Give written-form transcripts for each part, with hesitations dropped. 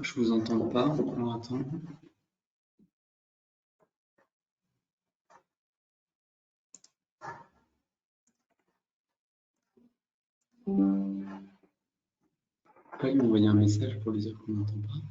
Je vous entends pas. Alors, attends. Vous pouvez m'envoyer un message pour lui dire qu'on n'entend pas.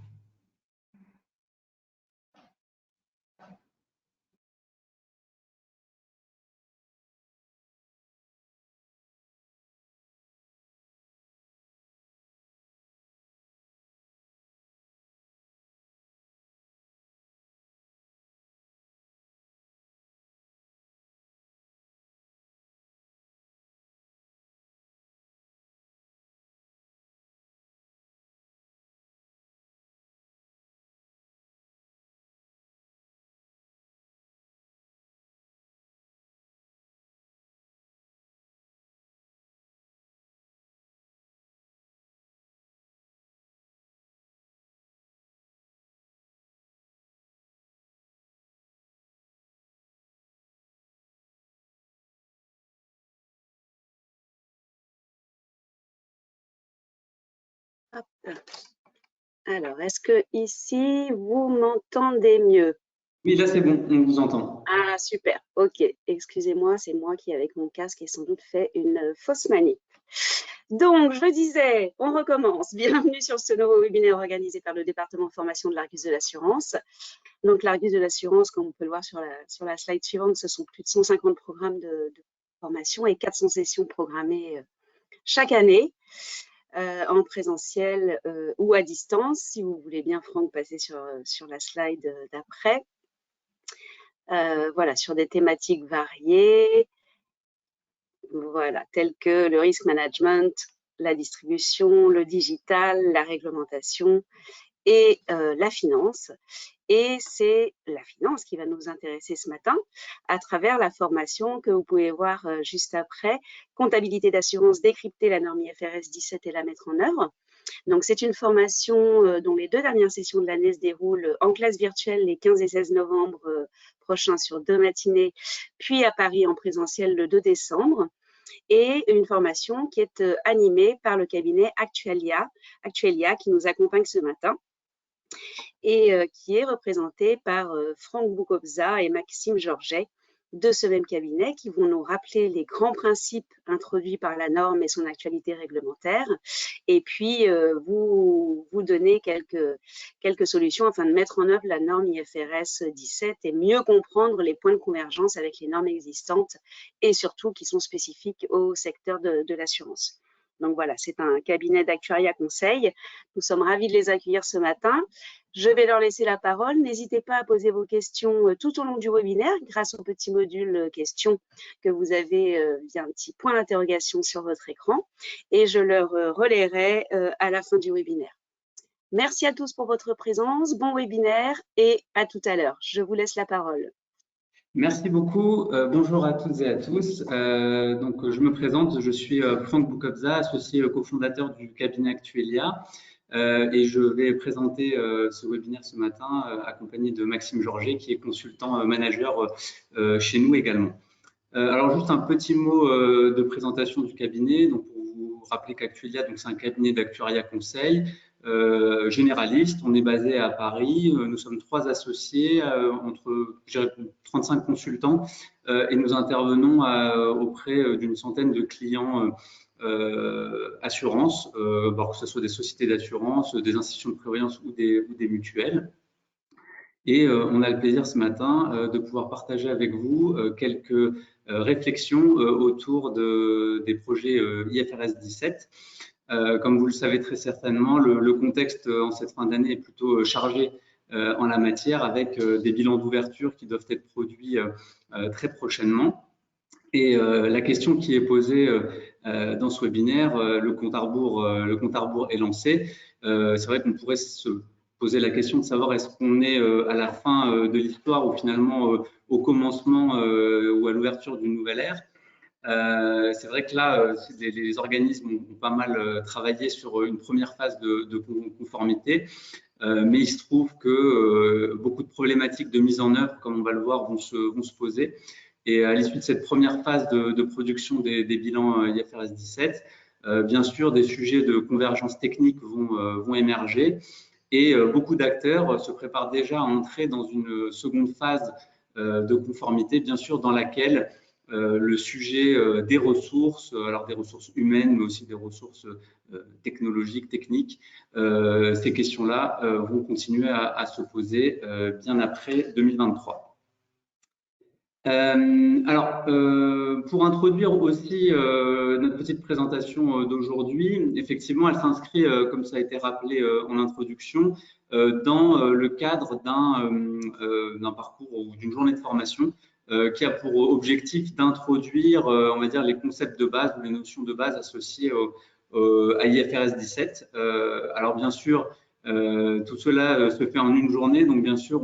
Hop. Alors, est-ce que ici, vous m'entendez mieux? Oui, là c'est bon, on vous entend. Ah, super. Ok. Excusez-moi, c'est moi qui, avec mon casque, ai sans doute fait une fausse manip. Donc, je le disais, on recommence. Bienvenue sur ce nouveau webinaire organisé par le département de formation de l'Argus de l'assurance. Donc, l'Argus de l'assurance, comme on peut le voir sur la slide suivante, ce sont plus de 150 programmes de formation et 400 sessions programmées chaque année. En présentiel ou à distance, si vous voulez bien, Franck, passer sur la slide d'après. Voilà, sur des thématiques variées, voilà, telles que le risk management, la distribution, le digital, la réglementation et la finance. Et c'est la finance qui va nous intéresser ce matin à travers la formation que vous pouvez voir juste après, comptabilité d'assurance, décrypter la norme IFRS 17 et la mettre en œuvre. Donc, c'est une formation dont les 2 dernières sessions de l'année se déroulent en classe virtuelle les 15 et 16 novembre prochains sur 2 matinées, puis à Paris en présentiel le 2 décembre. Et une formation qui est animée par le cabinet Actualia qui nous accompagne ce matin et qui est représenté par Franck Boukobza et Maxime Georget de ce même cabinet qui vont nous rappeler les grands principes introduits par la norme et son actualité réglementaire et puis vous donner quelques solutions afin de mettre en œuvre la norme IFRS 17 et mieux comprendre les points de convergence avec les normes existantes et surtout qui sont spécifiques au secteur de l'assurance. Donc voilà, c'est un cabinet d'actuariat conseil. Nous sommes ravis de les accueillir ce matin. Je vais leur laisser la parole. N'hésitez pas à poser vos questions tout au long du webinaire grâce au petit module questions que vous avez via un petit point d'interrogation sur votre écran et je leur relayerai à la fin du webinaire. Merci à tous pour votre présence. Bon webinaire et à tout à l'heure. Je vous laisse la parole. Merci beaucoup. Bonjour à toutes et à tous. Donc, je me présente, je suis Franck Boukobza, associé cofondateur du cabinet Actualia. Et je vais présenter ce webinaire ce matin accompagné de Maxime Georget, qui est consultant manager chez nous également. Alors, juste un petit mot de présentation du cabinet. Donc, pour vous rappeler qu'Actualia, c'est un cabinet d'actuariat conseil généraliste. On est basé à Paris. Nous sommes 3 associés, entre 35 consultants, et nous intervenons auprès d'une centaine de clients assurance, que ce soit des sociétés d'assurance, des institutions de prévoyance ou des mutuelles. Et on a le plaisir ce matin de pouvoir partager avec vous quelques réflexions autour des projets IFRS 17. Comme vous le savez très certainement, le contexte en cette fin d'année est plutôt chargé en la matière, avec des bilans d'ouverture qui doivent être produits très prochainement. Et la question qui est posée dans ce webinaire, le compte à rebours est lancé. C'est vrai qu'on pourrait se poser la question de savoir est-ce qu'on est à la fin de l'histoire ou finalement au commencement ou à l'ouverture d'une nouvelle ère. C'est vrai que là, les organismes ont pas mal travaillé sur une première phase de conformité, mais il se trouve que beaucoup de problématiques de mise en œuvre, comme on va le voir, vont se poser. Et à l'issue de cette première phase de production des bilans IFRS 17, bien sûr, des sujets de convergence technique vont émerger. et beaucoup d'acteurs se préparent déjà à entrer dans une seconde phase de conformité, bien sûr, dans laquelle le sujet des ressources, alors des ressources humaines, mais aussi des ressources technologiques, techniques, ces questions-là vont continuer à se poser bien après 2023. Alors, pour introduire aussi notre petite présentation d'aujourd'hui, effectivement, elle s'inscrit, comme ça a été rappelé en introduction, dans le cadre d'un parcours ou d'une journée de formation qui a pour objectif d'introduire, on va dire, les concepts de base ou les notions de base associées à IFRS 17. Alors, bien sûr, tout cela se fait en une journée, donc bien sûr,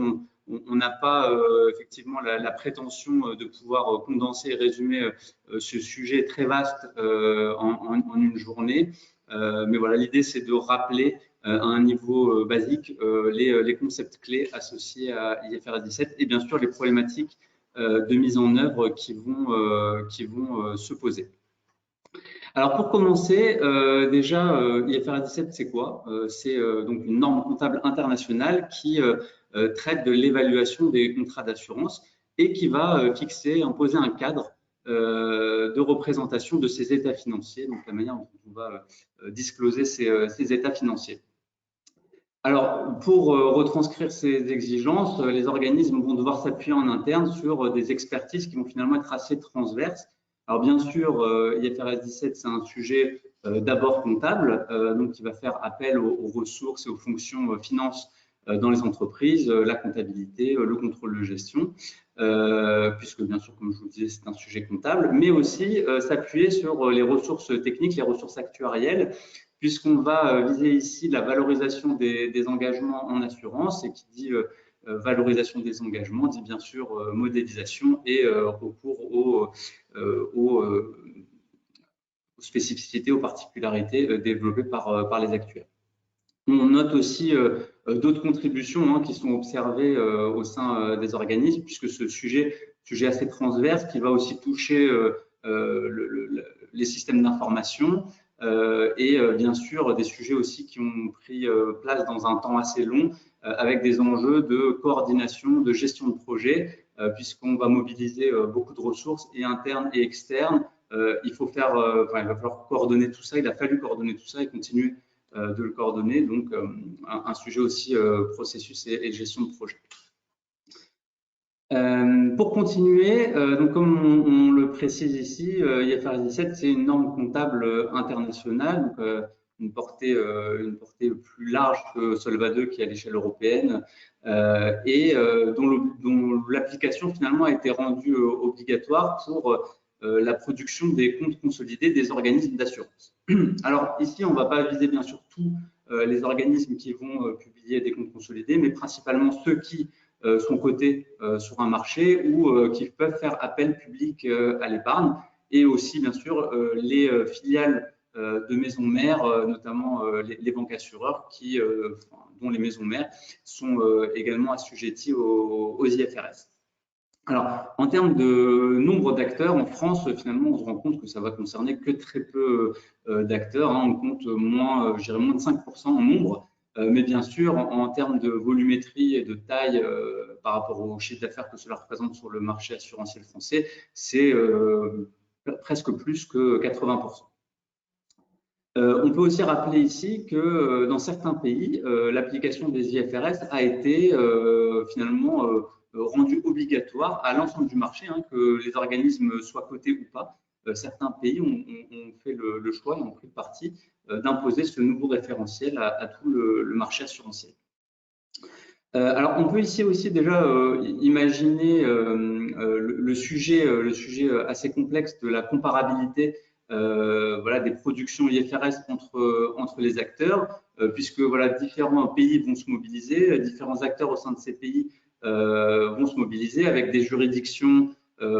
on n'a pas effectivement la prétention de pouvoir condenser et résumer ce sujet très vaste en une journée. Mais voilà, l'idée, c'est de rappeler à un niveau basique les concepts clés associés à IFRS 17 et bien sûr les problématiques de mise en œuvre qui vont se poser. Alors pour commencer, déjà, IFRS 17, c'est quoi? C'est donc une norme comptable internationale qui traite de l'évaluation des contrats d'assurance et qui va fixer, imposer un cadre de représentation de ces états financiers, donc la manière dont on va discloser ces états financiers. Alors, pour retranscrire ces exigences, les organismes vont devoir s'appuyer en interne sur des expertises qui vont finalement être assez transverses. Alors, bien sûr, IFRS 17, c'est un sujet d'abord comptable, donc qui va faire appel aux ressources et aux fonctions finances dans les entreprises, la comptabilité, le contrôle de gestion, puisque bien sûr, comme je vous le disais, c'est un sujet comptable, mais aussi s'appuyer sur les ressources techniques, les ressources actuarielles, puisqu'on va viser ici la valorisation des engagements en assurance, et qui dit valorisation des engagements dit bien sûr modélisation et recours aux spécificités, aux particularités développées par les actuaires. On note aussi d'autres contributions qui sont observées au sein des organismes, puisque ce sujet assez transverse qui va aussi toucher les systèmes d'information et bien sûr des sujets aussi qui ont pris place dans un temps assez long avec des enjeux de coordination, de gestion de projet, puisqu'on va mobiliser beaucoup de ressources et internes et externes. Il va falloir coordonner tout ça, il a fallu coordonner tout ça et continuer de le coordonner, donc un sujet aussi processus et gestion de projet. Pour continuer, donc comme on le précise ici, IFRS 17, c'est une norme comptable internationale, donc une portée plus large que Solva 2 qui est à l'échelle européenne, et dont l'application finalement a été rendue obligatoire pour la production des comptes consolidés des organismes d'assurance. Alors ici, on ne va pas viser bien sûr tous les organismes qui vont publier des comptes consolidés, mais principalement ceux qui sont cotés sur un marché ou qui peuvent faire appel public à l'épargne, et aussi bien sûr les filiales de maisons mères, notamment les banques assureurs dont les maisons mères sont également assujetties aux IFRS. Alors, en termes de nombre d'acteurs, en France, finalement, on se rend compte que ça va concerner que très peu d'acteurs. On compte moins, je dirais moins de 5% en nombre. Mais bien sûr, en termes de volumétrie et de taille par rapport au chiffre d'affaires que cela représente sur le marché assurantiel français, c'est presque plus que 80%. On peut aussi rappeler ici que dans certains pays, l'application des IFRS a été finalement rendue obligatoire à l'ensemble du marché, que les organismes soient cotés ou pas. Certains pays ont fait le choix et ont pris le parti d'imposer ce nouveau référentiel à tout le marché assurantiel. Alors, on peut ici aussi déjà imaginer le sujet assez complexe de la comparabilité des productions IFRS entre les acteurs, puisque différents pays vont se mobiliser, différents acteurs au sein de ces pays vont se mobiliser avec des juridictions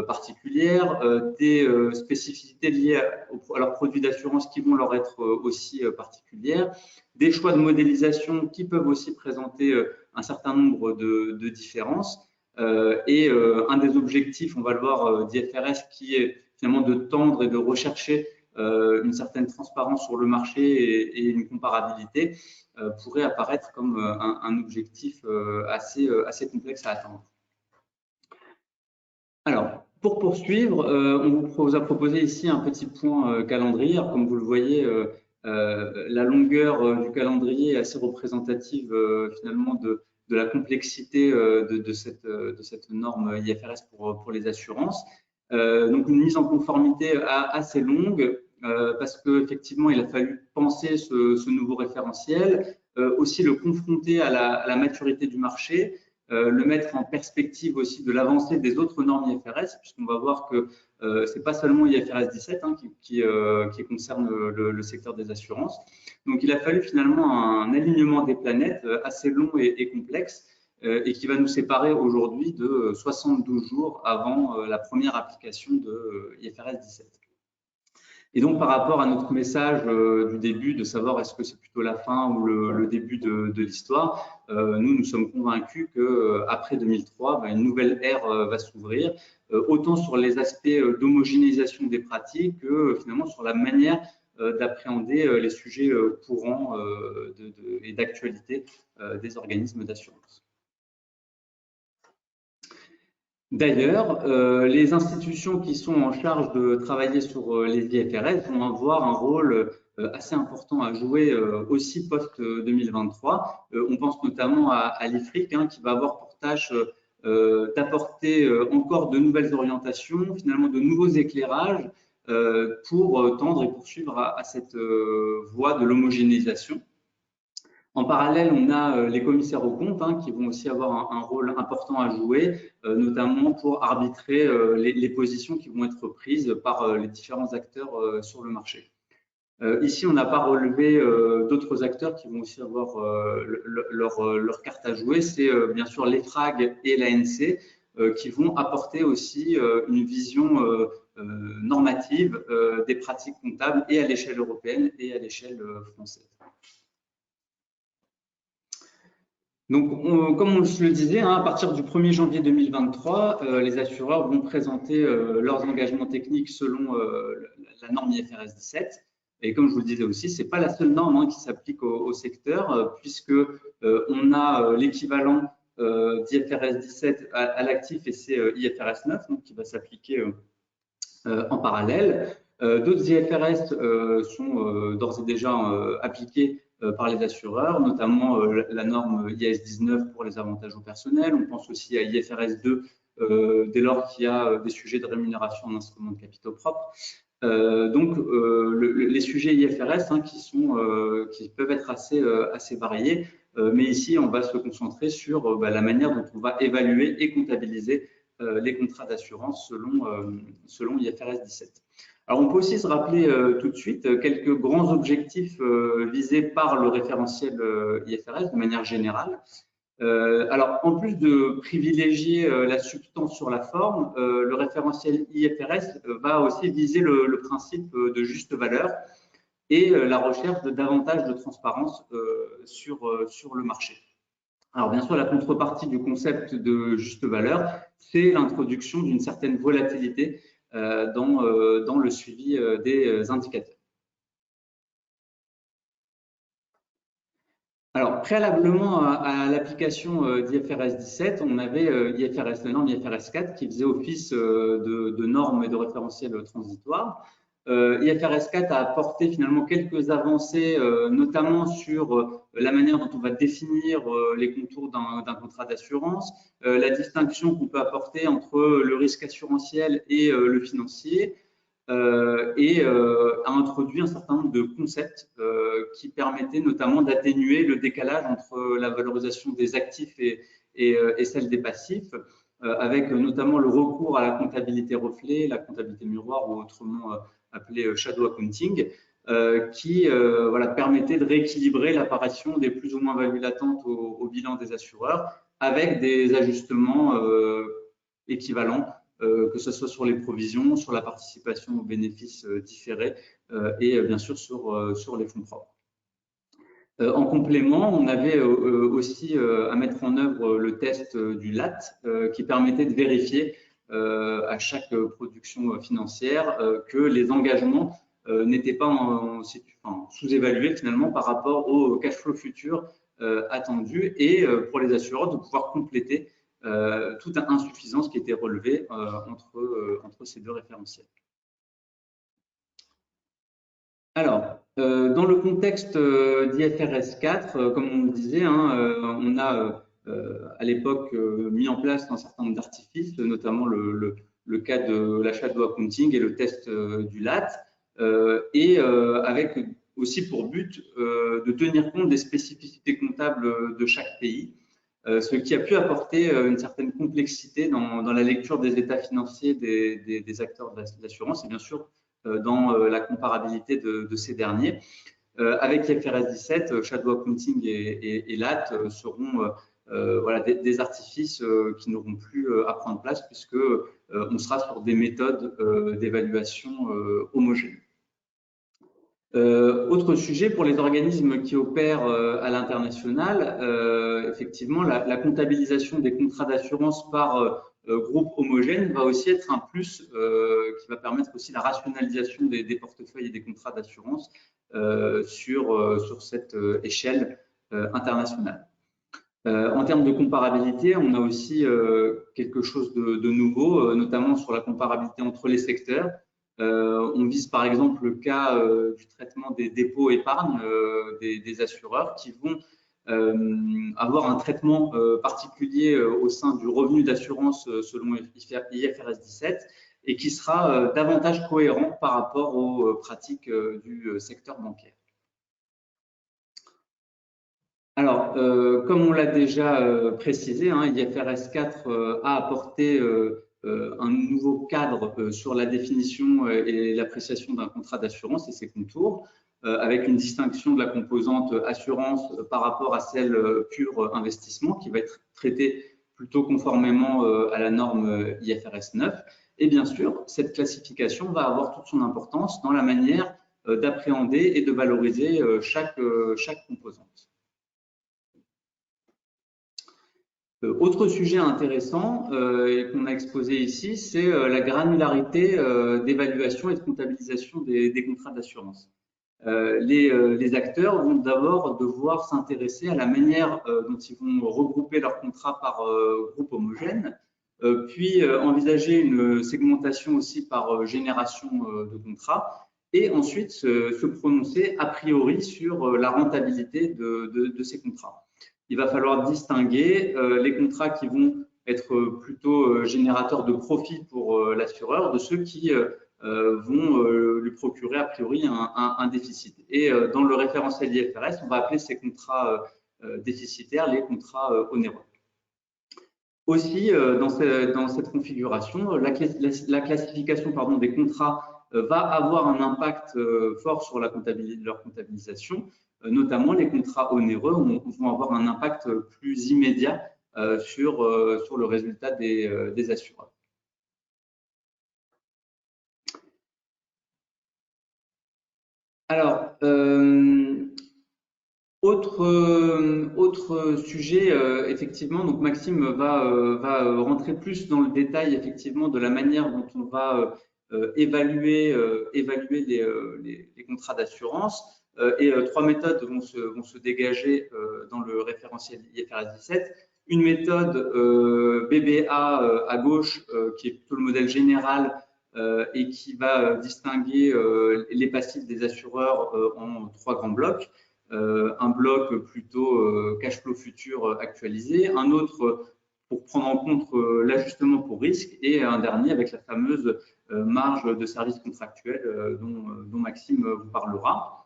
particulières, des spécificités liées à leurs produits d'assurance qui vont leur être aussi particulières, des choix de modélisation qui peuvent aussi présenter un certain nombre de différences. Et un des objectifs, on va le voir, d'IFRS, qui est finalement de tendre et de rechercher une certaine transparence sur le marché et une comparabilité pourrait apparaître comme un objectif assez complexe à atteindre. Alors, pour poursuivre, on vous a proposé ici un petit point calendrier. Alors, comme vous le voyez, la longueur du calendrier est assez représentative finalement de la complexité de cette norme IFRS pour les assurances. Donc, une mise en conformité assez longue parce qu'effectivement, il a fallu penser ce nouveau référentiel, aussi le confronter à la maturité du marché, le mettre en perspective aussi de l'avancée des autres normes IFRS, puisqu'on va voir que ce n'est pas seulement IFRS 17 qui concerne le secteur des assurances. Donc, il a fallu finalement un alignement des planètes assez long et complexe et qui va nous séparer aujourd'hui de 72 jours avant la première application de IFRS 17. Et donc, par rapport à notre message du début, de savoir est-ce que c'est plutôt la fin ou le début de l'histoire, nous sommes convaincus qu'après 2003, une nouvelle ère va s'ouvrir, autant sur les aspects d'homogénéisation des pratiques que finalement sur la manière d'appréhender les sujets courants et d'actualité des organismes d'assurance. D'ailleurs, les institutions qui sont en charge de travailler sur les IFRS vont avoir un rôle assez important à jouer aussi post-2023. On pense notamment à l'IFRIC qui va avoir pour tâche d'apporter encore de nouvelles orientations, finalement de nouveaux éclairages pour tendre et poursuivre à cette voie de l'homogénéisation. En parallèle, on a les commissaires aux comptes qui vont aussi avoir un rôle important à jouer, notamment pour arbitrer les positions qui vont être prises par les différents acteurs sur le marché. Ici, on n'a pas relevé d'autres acteurs qui vont aussi avoir leur carte à jouer. C'est bien sûr l'EFRAG et l'ANC qui vont apporter aussi une vision normative des pratiques comptables et à l'échelle européenne et à l'échelle française. Donc, comme on le disait, à partir du 1er janvier 2023, les assureurs vont présenter leurs engagements techniques selon la norme IFRS 17. Et comme je vous le disais aussi, ce n'est pas la seule norme qui s'applique au secteur, puisque on a l'équivalent d'IFRS 17 à l'actif et c'est IFRS 9 donc, qui va s'appliquer en parallèle. D'autres IFRS sont d'ores et déjà appliqués par les assureurs, notamment la norme IAS 19 pour les avantages au personnel. On pense aussi à IFRS 2 dès lors qu'il y a des sujets de rémunération en instruments de capitaux propres. Donc, les sujets IFRS qui peuvent être assez variés, mais ici, on va se concentrer sur la manière dont on va évaluer et comptabiliser les contrats d'assurance selon IFRS 17. Alors, on peut aussi se rappeler tout de suite quelques grands objectifs visés par le référentiel IFRS de manière générale. Alors, en plus de privilégier la substance sur la forme, le référentiel IFRS va aussi viser le principe de juste valeur et la recherche de davantage de transparence sur le marché. Alors, bien sûr, la contrepartie du concept de juste valeur, c'est l'introduction d'une certaine volatilité dans le suivi des indicateurs. Alors, préalablement à l'application d'IFRS 17, on avait la norme IFRS 4 qui faisait office de normes et de référentiels transitoires. IFRS 4 a apporté finalement quelques avancées, notamment sur la manière dont on va définir les contours d'un contrat d'assurance, la distinction qu'on peut apporter entre le risque assurantiel et le financier, et a introduit un certain nombre de concepts qui permettaient notamment d'atténuer le décalage entre la valorisation des actifs et celle des passifs, avec notamment le recours à la comptabilité reflet, la comptabilité miroir ou autrement appelée shadow accounting, qui permettait de rééquilibrer l'apparition des plus ou moins values latentes au bilan des assureurs avec des ajustements équivalents, que ce soit sur les provisions, sur la participation aux bénéfices différés et bien sûr sur les fonds propres. En complément, on avait aussi à mettre en œuvre le test du LAT qui permettait de vérifier à chaque production financière que les engagements n'était pas sous-évalué finalement par rapport au cash flow futur attendu, et pour les assureurs de pouvoir compléter toute insuffisance qui était relevée entre ces deux référentiels. Alors, dans le contexte d'IFRS 4, comme on le disait, on a à l'époque mis en place un certain nombre d'artifices, notamment le cas de la shadow accounting et le test du LAT, avec aussi pour but de tenir compte des spécificités comptables de chaque pays, ce qui a pu apporter une certaine complexité dans la lecture des états financiers des acteurs de l'assurance et bien sûr dans la comparabilité de ces derniers. Avec IFRS 17, shadow accounting et LAT seront des artifices qui n'auront plus à prendre place puisque on sera sur des méthodes d'évaluation homogènes. Autre sujet pour les organismes qui opèrent à l'international, effectivement, la comptabilisation des contrats d'assurance par groupe homogène va aussi être un plus qui va permettre aussi la rationalisation des portefeuilles et des contrats d'assurance sur cette échelle internationale. En termes de comparabilité, on a aussi quelque chose de nouveau, notamment sur la comparabilité entre les secteurs. On vise par exemple le cas du traitement des dépôts épargne des assureurs qui vont avoir un traitement particulier au sein du revenu d'assurance selon IFRS 17 et qui sera davantage cohérent par rapport aux pratiques du secteur bancaire. Alors, comme on l'a déjà précisé, IFRS 4 a apporté un nouveau cadre sur la définition et l'appréciation d'un contrat d'assurance et ses contours, avec une distinction de la composante assurance par rapport à celle pure investissement qui va être traitée plutôt conformément à la norme IFRS 9. Et bien sûr, cette classification va avoir toute son importance dans la manière d'appréhender et de valoriser chaque composante. Autre sujet intéressant qu'on a exposé ici, c'est la granularité d'évaluation et de comptabilisation des contrats d'assurance. Les acteurs vont d'abord devoir s'intéresser à la manière dont ils vont regrouper leurs contrats par groupe homogène, puis envisager une segmentation aussi par génération de contrats, et ensuite se prononcer a priori sur la rentabilité de ces contrats. Il va falloir distinguer les contrats qui vont être plutôt générateurs de profit pour l'assureur de ceux qui vont lui procurer a priori un déficit. Et dans le référentiel IFRS, on va appeler ces contrats déficitaires les contrats onéreux. Aussi, dans cette configuration, la classification des contrats va avoir un impact fort sur leur comptabilisation. Notamment, les contrats onéreux vont avoir un impact plus immédiat sur le résultat des assureurs. Alors, autre sujet, effectivement, donc Maxime va rentrer plus dans le détail effectivement de la manière dont on va évaluer les contrats d'assurance. Et trois méthodes vont se dégager dans le référentiel IFRS 17. Une méthode BBA à gauche, qui est plutôt le modèle général et qui va distinguer les passifs des assureurs en trois grands blocs. Un bloc plutôt cash flow futur actualisé, un autre pour prendre en compte l'ajustement pour risque, et un dernier avec la fameuse marge de service contractuel dont Maxime vous parlera.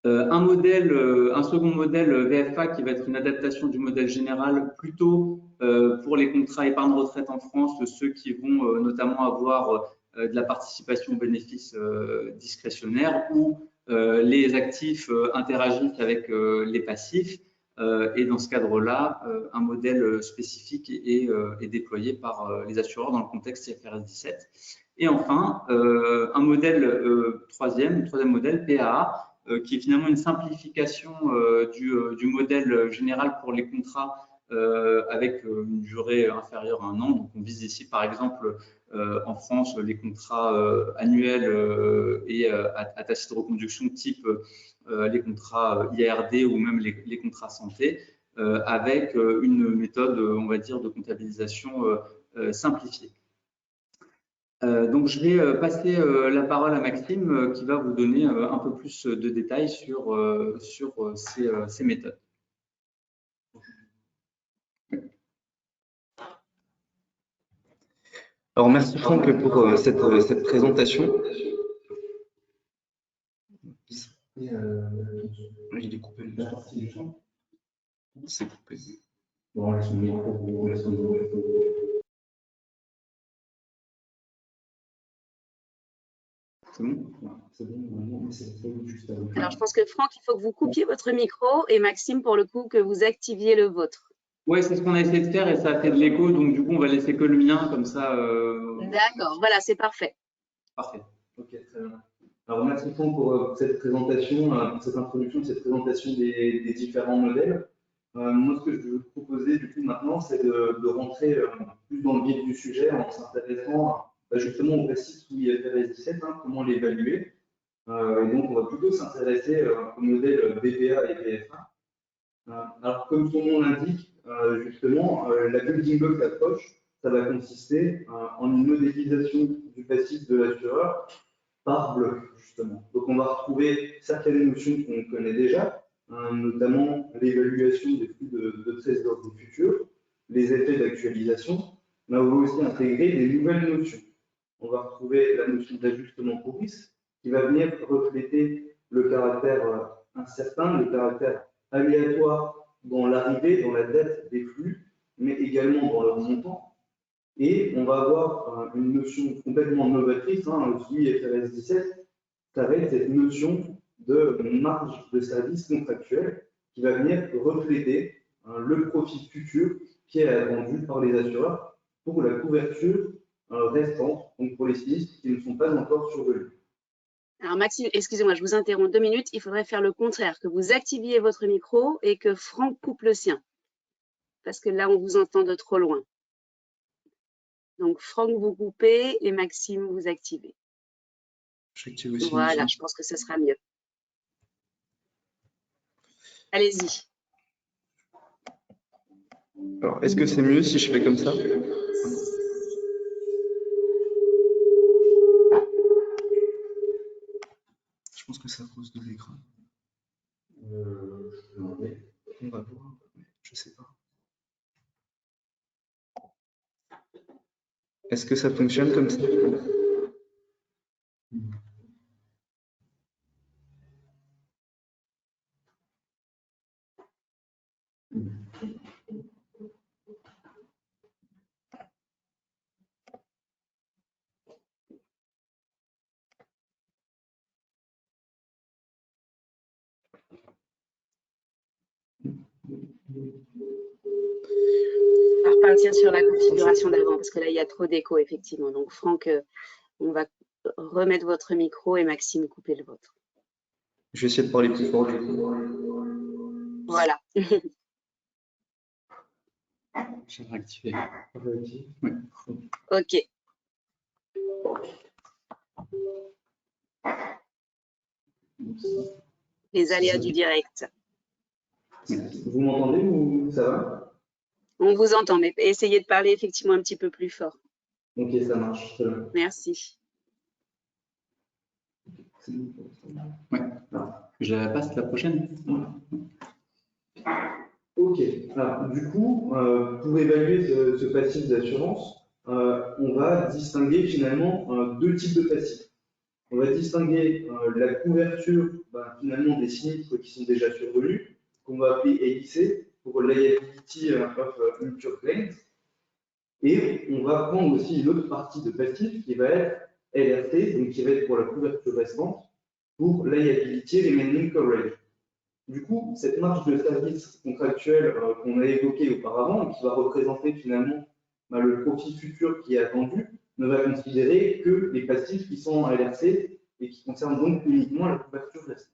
Un second modèle VFA qui va être une adaptation du modèle général plutôt pour les contrats épargne retraite en France, ceux qui vont notamment avoir de la participation aux bénéfices discrétionnaires où les actifs interagissent avec les passifs. Et dans ce cadre-là, un modèle spécifique est déployé par les assureurs dans le contexte IFRS 17. Et enfin, un modèle troisième modèle PAA, qui est finalement une simplification du modèle général pour les contrats avec une durée inférieure à 1 an. Donc, on vise ici, par exemple, en France, les contrats annuels et à tacite de reconduction type les contrats IARD ou même les contrats santé, avec une méthode, on va dire, de comptabilisation simplifiée. Donc, je vais passer la parole à Maxime qui va vous donner un peu plus de détails sur ces méthodes. Alors, merci Franck pour cette présentation. Il est coupé. C'est coupé. Bon, laisse mon micro, laisse mon micro. C'est bon? C'est bon, mais c'est juste avant. Alors, je pense que Franck, il faut que vous coupiez votre micro et Maxime, pour le coup, que vous activiez le vôtre. Oui, c'est ce qu'on a essayé de faire et ça a fait de l'écho, donc du coup, on va laisser que le mien, comme ça. D'accord, voilà, c'est parfait. Parfait. Ok, très bien. Alors, merci Franck pour cette présentation, pour cette introduction, cette présentation des différents modèles. Moi, ce que je veux vous proposer du coup maintenant, c'est de rentrer plus dans le vif du sujet en s'intéressant justement au passif sous IFRS 17, comment l'évaluer. Et donc, on va plutôt s'intéresser au modèle BPA et BFA. Alors, comme son nom l'indique, justement, la building block approche, ça va consister en une modélisation du passif de l'assureur par bloc, justement. Donc, on va retrouver certaines notions qu'on connaît déjà, notamment l'évaluation des flux de trésorerie futurs, les effets d'actualisation, mais on va aussi intégrer des nouvelles notions. On va retrouver la notion d'ajustement pour risque, qui va venir refléter le caractère incertain, le caractère aléatoire dans l'arrivée, dans la date des flux, mais également dans leur montant. Et on va avoir une notion complètement novatrice, sous IFRS 17, ça va être cette notion de marge de service contractuel qui va venir refléter le profit futur qui est attendu par les assureurs pour la couverture restante, donc pour les sinistres qui ne sont pas encore survenus. Alors Maxime, excusez-moi, je vous interromps 2 minutes. Il faudrait faire le contraire, que vous activiez votre micro et que Franck coupe le sien. Parce que là, on vous entend de trop loin. Donc Franck, vous coupez et Maxime, vous activez. J'active aussi. Voilà, je pense que ce sera mieux. Allez-y. Alors, est-ce que c'est mieux si je fais comme ça? Je pense que c'est à cause de l'écran. On va voir, je sais pas. Est-ce que ça fonctionne comme ça? On va repartir sur la configuration d'avant parce que là, il y a trop d'écho, effectivement. Donc Franck, on va remettre votre micro et Maxime, couper le vôtre. Je vais essayer de parler plus fort. Voilà. J'ai réactivé. Oui. Ok. Les aléas du direct. Vous m'entendez ou ça va? On vous entend, mais essayez de parler effectivement un petit peu plus fort. Ok, ça marche. Très bien. Merci. Ouais. Je passe la prochaine. Ok. Alors, du coup, pour évaluer ce passif d'assurance, on va distinguer finalement 2 types de passifs. On va distinguer la couverture finalement des sinistres qui sont déjà survenus, qu'on va appeler LIC, pour Liability of Incurred Claims. Et on va prendre aussi une autre partie de passif qui va être LRT, donc qui va être pour la couverture restante, pour Liability Remaining Coverage. Du coup, cette marge de service contractuel qu'on a évoquée auparavant, et qui va représenter finalement le profit futur qui est attendu, ne va considérer que les passifs qui sont en LRC et qui concernent donc uniquement la couverture restante.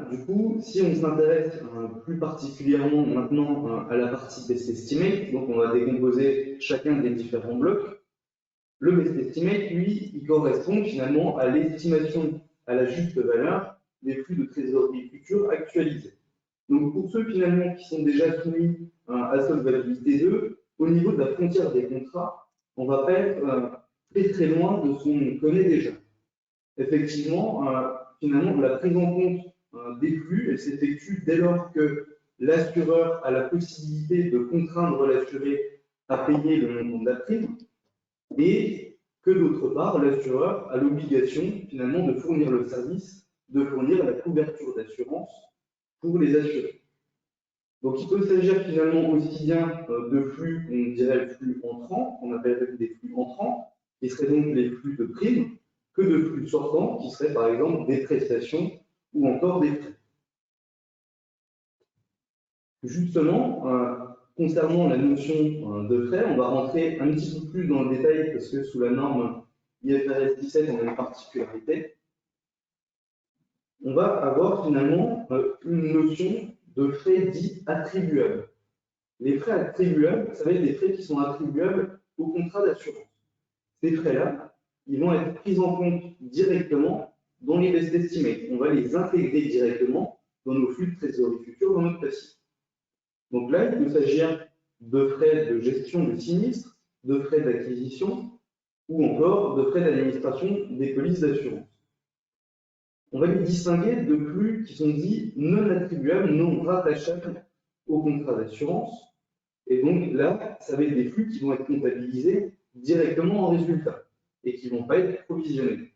du coup, si on s'intéresse plus particulièrement maintenant à la partie best estimate, donc on va décomposer chacun des différents blocs. Le best estimate, lui, il correspond finalement à l'estimation à la juste valeur des flux de trésorerie futurs actualisés. Donc pour ceux finalement qui sont déjà soumis à solvabilité 2, au niveau de la frontière des contrats, on va pas être très loin de ce qu'on connaît déjà. Effectivement, finalement, la prise en compte des flux, elle s'effectue dès lors que l'assureur a la possibilité de contraindre l'assuré à payer le montant de la prime et que d'autre part, l'assureur a l'obligation finalement de fournir le service, de fournir la couverture d'assurance pour les assurés. Donc il peut s'agir finalement aussi bien de flux, on dirait flux entrants, on appellerait des flux entrants, qui seraient donc les flux de primes, que de flux sortants, qui seraient par exemple des prestations ou encore des frais. Justement, concernant la notion de frais, on va rentrer un petit peu plus dans le détail parce que sous la norme IFRS 17, on a une particularité. On va avoir finalement une notion de frais dits attribuables. Les frais attribuables, ça va être des frais qui sont attribuables au contrat d'assurance. Ces frais-là, ils vont être pris en compte directement dans les best estimates. On va les intégrer directement dans nos flux de trésorerie futurs, dans notre passif. Donc là, il peut s'agir de frais de gestion de sinistre, de frais d'acquisition ou encore de frais d'administration des polices d'assurance. On va les distinguer de flux qui sont dits non attribuables, non rattachables au contrat d'assurance. Et donc là, ça va être des flux qui vont être comptabilisés directement en résultat et qui ne vont pas être provisionnés.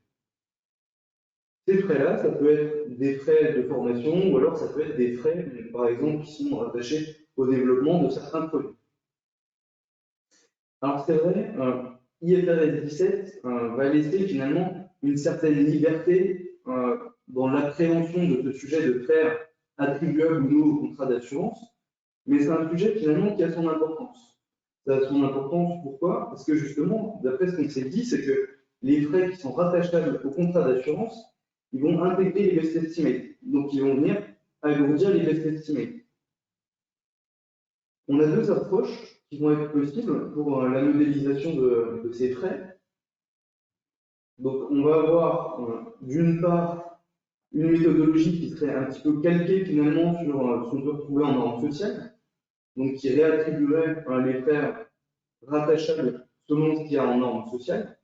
Ces frais-là, ça peut être des frais de formation ou alors ça peut être des frais, par exemple, qui sont rattachés au développement de certains produits. Alors c'est vrai, IFRS 17 va laisser finalement une certaine liberté dans l'appréhension de ce sujet de frais attribuables ou non au contrat d'assurance, mais c'est un sujet finalement qui a son importance. Ça a son importance pourquoi? Parce que justement, d'après ce qu'on s'est dit, c'est que les frais qui sont rattachables au contrat d'assurance, ils vont intégrer les best estimates. Donc ils vont venir alourdir les best estimates. On a deux approches qui vont être possibles pour la modélisation de ces frais. Donc on va avoir d'une part une méthodologie qui serait un petit peu calquée finalement sur ce qu'on peut retrouver en norme sociale, donc qui réattribuerait les frais rattachables selon ce qu'il y a en norme sociale.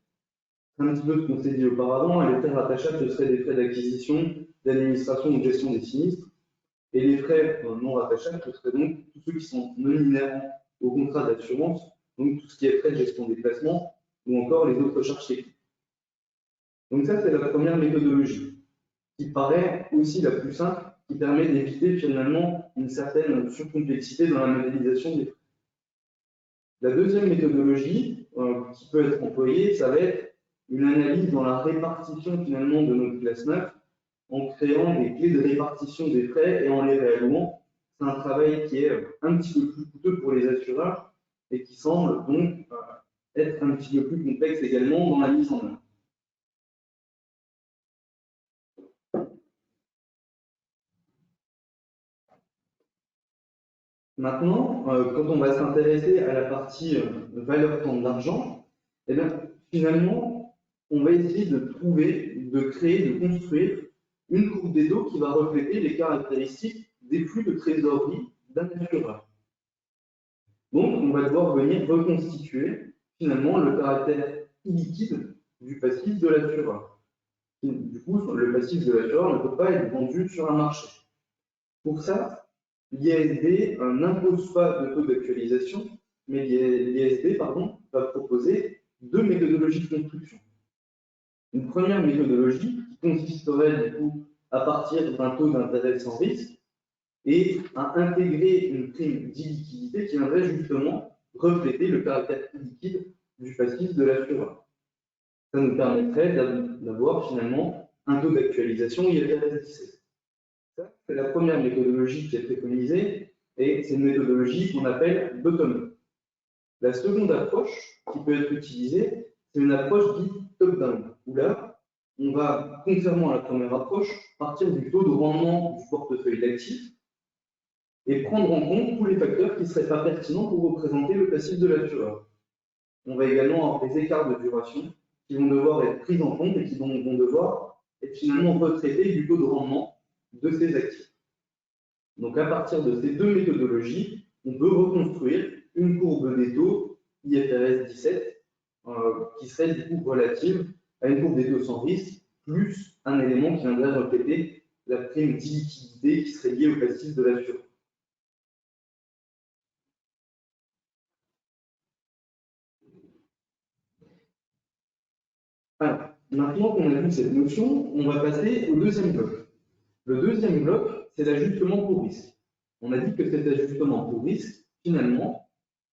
Un petit peu ce qu'on s'est dit auparavant, les frais rattachables, ce seraient des frais d'acquisition, d'administration ou de gestion des sinistres. Et les frais non rattachables, ce seraient donc tous ceux qui sont non inhérents au contrat d'assurance, donc tout ce qui est frais de gestion des placements ou encore les autres charges techniques. Donc ça, c'est la première méthodologie, qui paraît aussi la plus simple, qui permet d'éviter finalement une certaine surcomplexité dans la modélisation des frais. La deuxième méthodologie qui peut être employée, ça va être une analyse dans la répartition finalement de notre classe 9 en créant des clés de répartition des frais et en les réallouant. C'est un travail qui est un petit peu plus coûteux pour les assureurs et qui semble donc être un petit peu plus complexe également dans la mise en œuvre. Maintenant, quand on va s'intéresser à la partie valeur temps de l'argent, eh bien, finalement, on va essayer de trouver, de créer, de construire une courbe des taux qui va refléter les caractéristiques des flux de trésorerie d'un assureur. Donc, on va devoir venir reconstituer finalement le caractère illiquide du passif de l'assureur. Du coup, le passif de l'assureur ne peut pas être vendu sur un marché. Pour ça, l'IASB n'impose pas de taux d'actualisation, mais l'IASB va proposer deux méthodologies de construction. Une première méthodologie qui consisterait du coup à partir d'un taux d'intérêt sans risque et à intégrer une prime d'illiquidité qui viendrait justement refléter le caractère illiquide du passif de l'assureur. Ça nous permettrait d'avoir finalement un taux d'actualisation IFRS 17. C'est la première méthodologie qui est préconisée et c'est une méthodologie qu'on appelle bottom-up. La seconde approche qui peut être utilisée, c'est une approche dite top-down, où là, on va, contrairement à la première approche, partir du taux de rendement du portefeuille d'actifs et prendre en compte tous les facteurs qui ne seraient pas pertinents pour représenter le passif de l'assureur. On va également avoir des écarts de duration qui vont devoir être pris en compte et qui vont devoir être finalement retraités du taux de rendement de ces actifs. Donc, à partir de ces deux méthodologies, on peut reconstruire une courbe des taux IFRS 17 qui serait du coup relative à une courbe des taux sans risque, plus un élément qui viendrait refléter la prime d'illiquidité qui serait liée au passif de l'assureur. Alors, maintenant qu'on a vu cette notion, on va passer au deuxième bloc. Le deuxième bloc, c'est l'ajustement pour risque. On a dit que cet ajustement pour risque, finalement,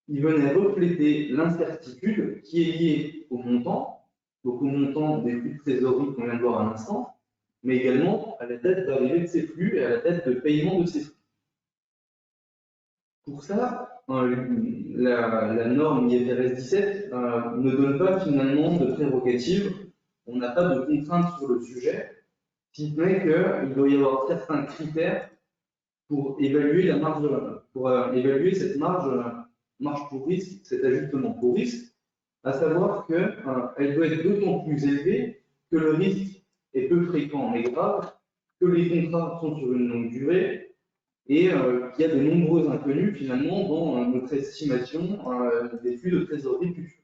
il venait refléter l'incertitude qui est liée au montant, donc au montant des flux de trésorerie qu'on vient de voir à l'instant, mais également à la date d'arrivée de ces flux et à la date de paiement de ces flux. Pour ça, la norme IFRS 17 ne donne pas finalement de prérogative, on n'a pas de contraintes sur le sujet, si ce n'est qu'il doit y avoir certains critères pour évaluer la marge, pour évaluer cette marge pour risque, cet ajustement pour risque, à savoir qu'elle doit être d'autant plus élevée que le risque est peu fréquent mais grave, que les contrats sont sur une longue durée et qu'il y a de nombreux inconnus finalement dans notre estimation des flux de trésorerie futurs.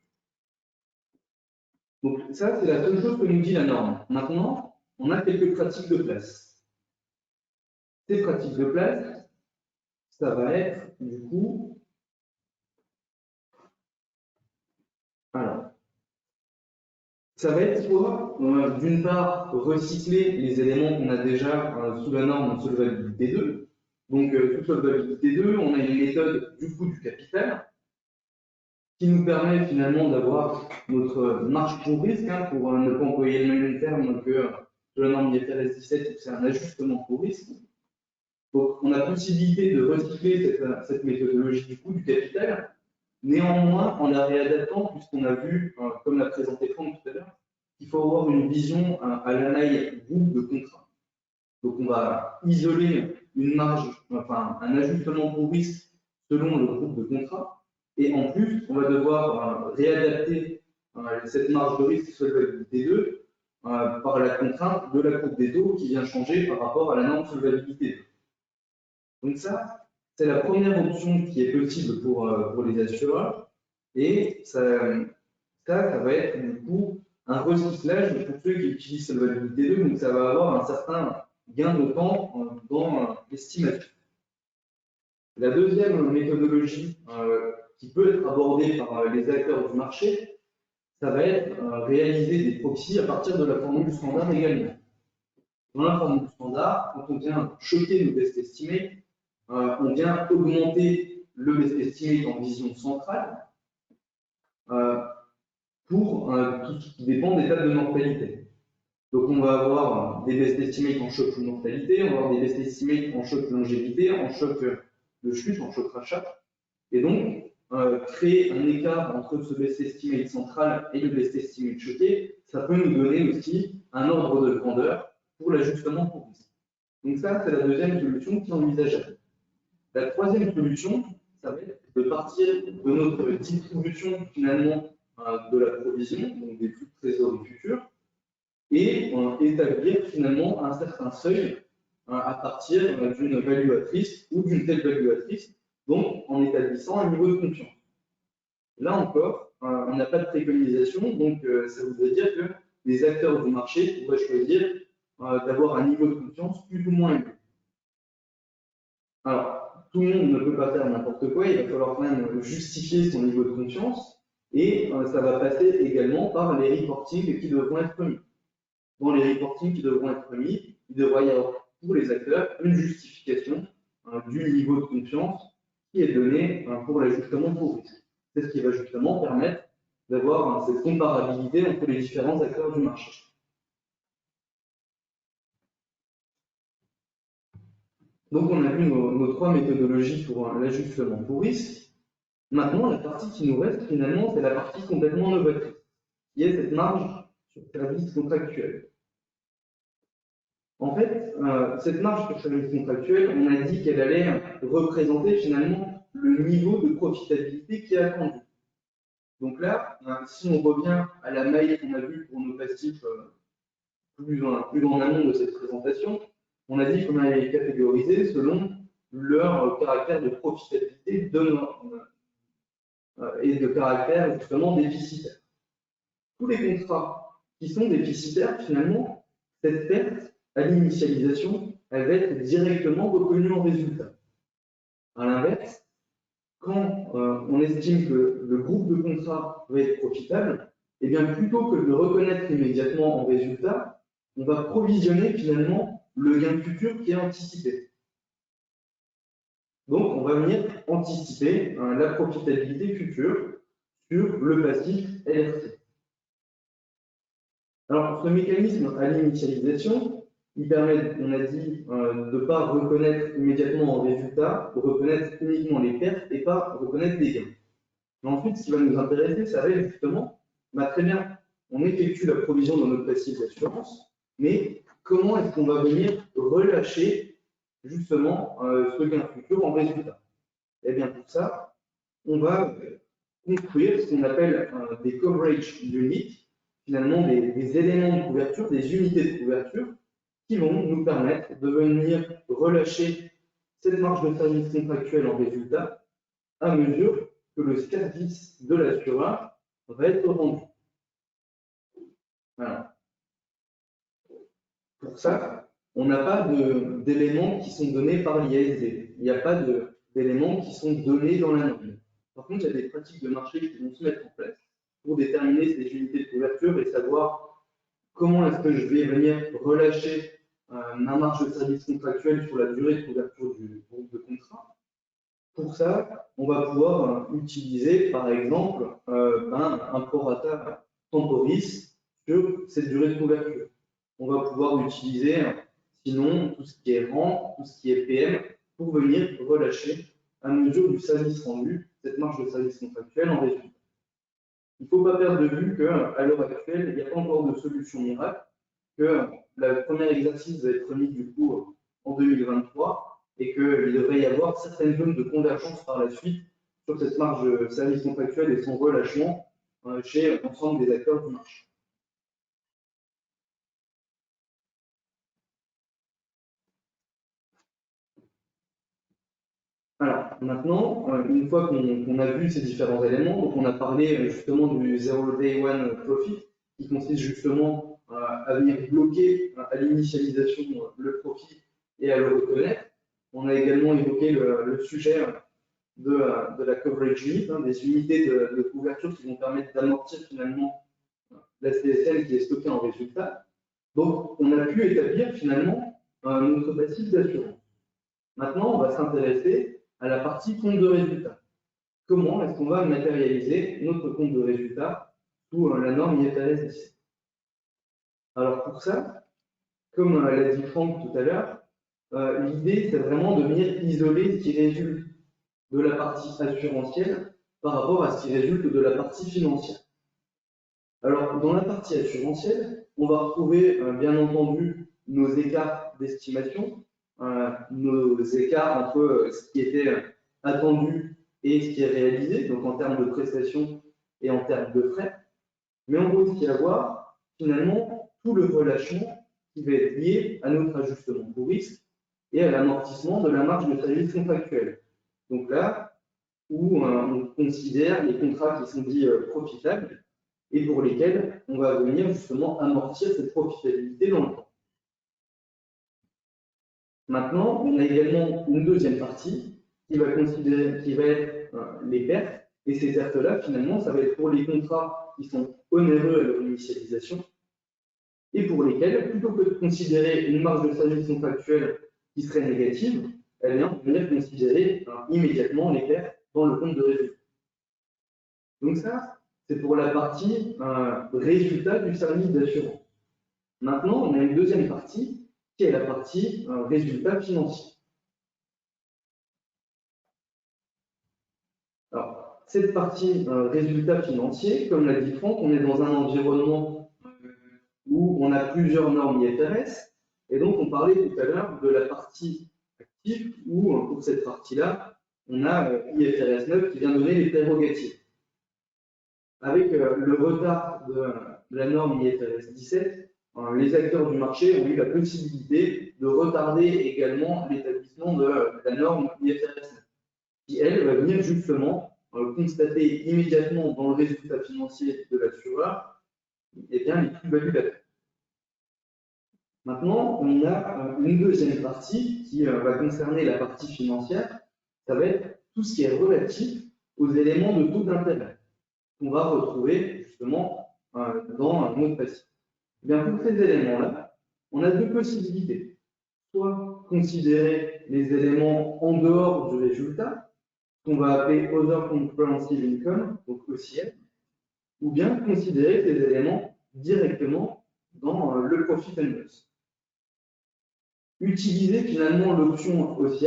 Donc ça, c'est la seule chose que nous dit la norme. Maintenant, on a quelques pratiques de place. Ces pratiques de place, ça va être du coup, alors, ça va être soit, d'une part, recycler les éléments qu'on a déjà sous la norme solvabilité 2. Donc, sous solvabilité 2, on a une méthode du coût du capital qui nous permet finalement d'avoir notre marge pour risque, pour ne pas employer le même terme que de la norme IFRS 17, c'est un ajustement pour risque. Donc, on a possibilité de recycler cette méthodologie du coût du capital. Néanmoins, en la réadaptant, puisqu'on a vu, comme l'a présenté Franck tout à l'heure, qu'il faut avoir une vision à l'analyse groupe de contrat. Donc, on va isoler une marge, enfin un ajustement pour risque selon le groupe de contrat. Et en plus, on va devoir réadapter cette marge de risque solvabilité 2 par la contrainte de la courbe des taux qui vient changer par rapport à la norme solvabilité 2. Donc ça, c'est la première option qui est possible pour les assureurs. Et ça va être du coup un recyclage pour ceux qui utilisent solvabilité 2. Donc ça va avoir un certain gain de temps dans l'estimation. La deuxième méthodologie qui peut être abordée par les acteurs du marché, ça va être réaliser des proxys à partir de la formule standard également. Dans la formule standard, quand on vient choquer le best estimate, on vient augmenter le best estimate en vision centrale pour tout ce qui dépend des dates de mortalité. Donc on va avoir des best estimates en choc mortalité, on va avoir des best estimates en choc longévité, en choc de chute, en choc rachat. Et donc, créer un écart entre ce best estimate central et le best estimate choqué, ça peut nous donner aussi un ordre de grandeur pour l'ajustement pour risque. Donc ça, c'est la deuxième solution qui est envisageable. La troisième solution, ça va être de partir de notre distribution finalement de la provision, donc des flux de trésorerie futurs, et établir finalement un certain seuil à partir d'une valuatrice ou d'une telle valuatrice, donc en établissant un niveau de confiance. Là encore, on n'a pas de préconisation, donc ça voudrait dire que les acteurs du marché pourraient choisir d'avoir un niveau de confiance plus ou moins élevé. Alors, tout le monde ne peut pas faire n'importe quoi, il va falloir quand même justifier son niveau de confiance, et ça va passer également par les reportings qui devront être remis. Dans les reportings qui devront être remis, il devra y avoir pour les acteurs une justification du niveau de confiance qui est donné pour l'ajustement pour risque. C'est ce qui va justement permettre d'avoir cette comparabilité entre les différents acteurs du marché. Donc on a vu nos trois méthodologies pour l'ajustement pour risque. Maintenant, la partie qui nous reste finalement, c'est la partie complètement novatrice, qui est cette marge sur service contractuel. En fait, cette marge sur service contractuel, on a dit qu'elle allait représenter finalement le niveau de profitabilité qui est attendu. Donc là, si on revient à la maille qu'on a vue pour nos passifs plus en amont de cette présentation, on a dit qu'on allait les catégoriser selon leur caractère de profitabilité et de caractère justement déficitaire. Tous les contrats qui sont déficitaires, finalement, cette perte à l'initialisation, elle va être directement reconnue en résultat. À l'inverse, quand on estime que le groupe de contrats va être profitable, eh bien plutôt que de le reconnaître immédiatement en résultat, on va provisionner finalement le gain futur qui est anticipé. Donc, on va venir anticiper la profitabilité future sur le passif LRC. Alors, ce mécanisme à l'initialisation, il permet, on a dit, de ne pas reconnaître immédiatement en résultat, de reconnaître uniquement les pertes et pas reconnaître les gains. Mais ensuite, ce qui va nous intéresser, ça va être justement, très bien, on effectue la provision dans notre passif d'assurance, mais comment est-ce qu'on va venir relâcher justement ce gain futur en résultat? Eh bien, pour ça, on va construire ce qu'on appelle des coverage units, finalement des éléments de couverture, des unités de couverture, qui vont nous permettre de venir relâcher cette marge de service contractuelle en résultat à mesure que le service de l'assureur va être rendu. Voilà. Pour ça, on n'a pas d'éléments qui sont donnés par l'IASD. Il n'y a pas d'éléments qui sont donnés dans la norme. Par contre, il y a des pratiques de marché qui vont se mettre en place pour déterminer ces unités de couverture et savoir comment est-ce que je vais venir relâcher ma marge de service contractuelle sur la durée de couverture du groupe de contrat. Pour ça, on va pouvoir utiliser, par exemple, un prorata temporis sur cette durée de couverture. On va pouvoir utiliser, sinon, tout ce qui est rang, tout ce qui est PM, pour venir relâcher, à mesure du service rendu, cette marge de service contractuel en résultat. Il ne faut pas perdre de vue qu'à l'heure actuelle, il n'y a pas encore de solution miracle, que le premier exercice va être remis du coup en 2023 et qu'il devrait y avoir certaines zones de convergence par la suite sur cette marge de service contractuel et son relâchement chez l'ensemble des acteurs du marché. Alors, maintenant, une fois qu'on a vu ces différents éléments, donc on a parlé justement du Zero Day One Profit, qui consiste justement à venir bloquer à l'initialisation le profit et à le reconnaître. On a également évoqué le sujet de la coverage unit, des unités de couverture qui vont permettre d'amortir finalement la CSM qui est stockée en résultat. Donc, on a pu établir finalement notre passif d'assurance. Maintenant, on va s'intéresser à la partie compte de résultat. Comment est-ce qu'on va matérialiser notre compte de résultat sous la norme IFRS 17? Alors pour ça, comme l'a dit Franck tout à l'heure, l'idée c'est vraiment de venir isoler ce qui résulte de la partie assurantielle par rapport à ce qui résulte de la partie financière. Alors dans la partie assurantielle, on va retrouver bien entendu nos écarts d'estimation, nos écarts entre ce qui était attendu et ce qui est réalisé, donc en termes de prestations et en termes de frais. Mais on va aussi avoir finalement tout le relâchement qui va être lié à notre ajustement pour risque et à l'amortissement de la marge de service contractuel. Donc là où on considère les contrats qui sont dits profitables et pour lesquels on va venir justement amortir cette profitabilité dans le temps. Maintenant, on a également une deuxième partie qui va être les pertes. Et ces pertes-là, finalement, ça va être pour les contrats qui sont onéreux à leur initialisation et pour lesquels, plutôt que de considérer une marge de service contractuelle qui serait négative, eh bien, on va venir considérer immédiatement les pertes dans le compte de résultat. Donc ça, c'est pour la partie résultat du service d'assurance. Maintenant, on a une deuxième partie qui est la partie résultat financier. Alors, cette partie résultat financier, comme l'a dit Franck, on est dans un environnement où on a plusieurs normes IFRS Et donc, on parlait tout à l'heure de la partie active, où pour cette partie-là, on a IFRS 9 qui vient donner les prérogatives. Avec le retard de la norme IFRS 17, les acteurs du marché ont eu la possibilité de retarder également l'établissement de la norme IFRS 9, qui, elle, va venir justement constater immédiatement dans le résultat financier de l'assureur les plus-values d'affaires. Maintenant, on a une deuxième partie qui va concerner la partie financière. Ça va être tout ce qui est relatif aux éléments de taux d'intérêt qu'on va retrouver justement dans notre passif. Bien, pour ces éléments-là, on a deux possibilités. Soit considérer les éléments en dehors du résultat, qu'on va appeler Other Comprehensive Income, donc OCI, ou bien considérer ces éléments directement dans le Profit and Loss. Utiliser finalement l'option OCI,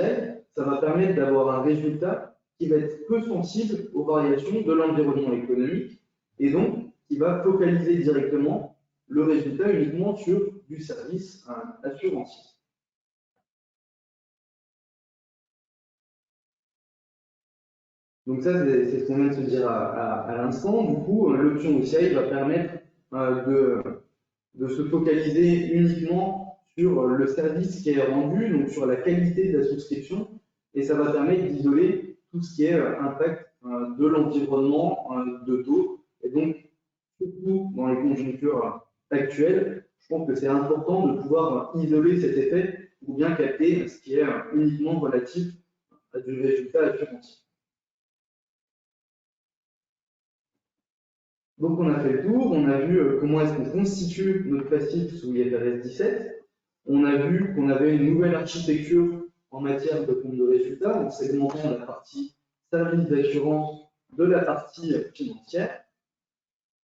ça va permettre d'avoir un résultat qui va être peu sensible aux variations de l'environnement économique et donc qui va focaliser directement le résultat uniquement sur du service assurantiel. Donc ça, c'est ce qu'on vient de se dire à l'instant. Du coup, l'option OCI va permettre de se focaliser uniquement sur le service qui est rendu, donc sur la qualité de la souscription, et ça va permettre d'isoler tout ce qui est impact de l'environnement de taux. Et donc, surtout dans les conjonctures actuelles, je pense que c'est important de pouvoir isoler cet effet ou bien capter ce qui est uniquement relatif à du résultat assurantiel. Donc on a fait le tour, on a vu comment est-ce qu'on constitue notre passif sous IFRS 17. On a vu qu'on avait une nouvelle architecture en matière de compte de résultat, donc segmentant la partie service d'assurance de la partie financière.